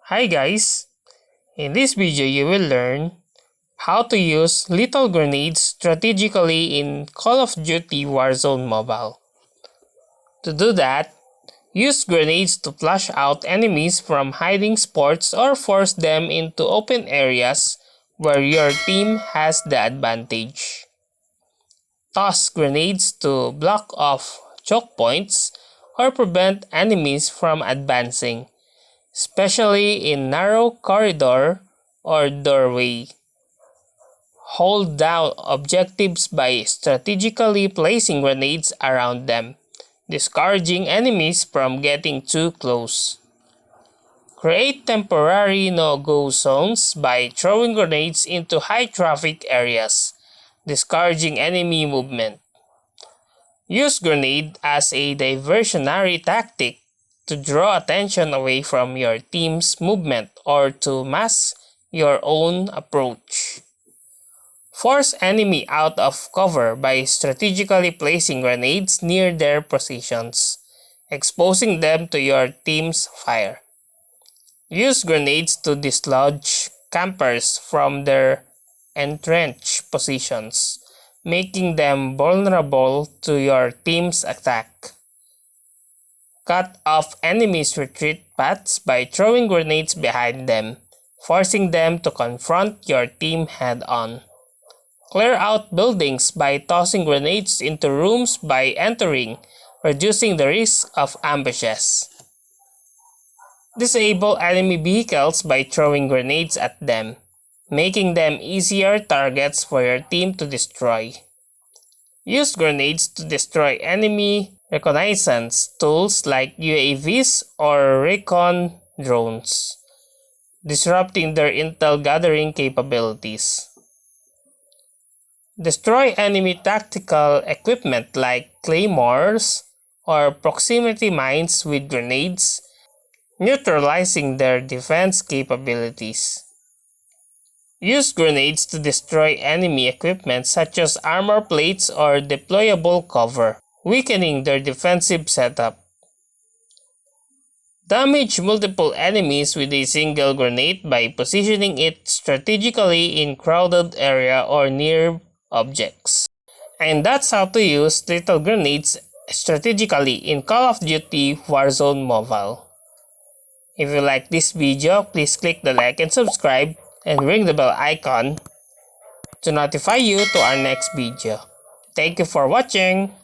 Hi guys! In this video you will learn how to use little grenades strategically in Call of Duty Warzone Mobile. To do that, use grenades to flush out enemies from hiding spots or force them into open areas where your team has the advantage. Toss grenades to block off choke points or prevent enemies from advancing, especially in narrow corridor or doorway. Hold down objectives by strategically placing grenades around them, discouraging enemies from getting too close. Create temporary no-go zones by throwing grenades into high-traffic areas, discouraging enemy movement. Use grenade as a diversionary tactic to draw attention away from your team's movement or to mask your own approach. Force enemy out of cover by strategically placing grenades near their positions, exposing them to your team's fire. Use grenades to dislodge campers from their entrenched positions, making them vulnerable to your team's attack. Cut off enemies' retreat paths by throwing grenades behind them, forcing them to confront your team head-on. Clear out buildings by tossing grenades into rooms by entering, reducing the risk of ambushes. Disable enemy vehicles by throwing grenades at them, making them easier targets for your team to destroy. Use grenades to destroy enemy reconnaissance tools like UAVs or recon drones, disrupting their intel gathering capabilities. Destroy enemy tactical equipment like claymores or proximity mines with grenades, neutralizing their defense capabilities. Use grenades to destroy enemy equipment such as armor plates or deployable cover, weakening their defensive setup. Damage multiple enemies with a single grenade by positioning it strategically in crowded area or near objects. And that's how to use little grenades strategically in Call of Duty Warzone Mobile. If you like this video, please click the like and subscribe and ring the bell icon to notify you to our next video. Thank you for watching!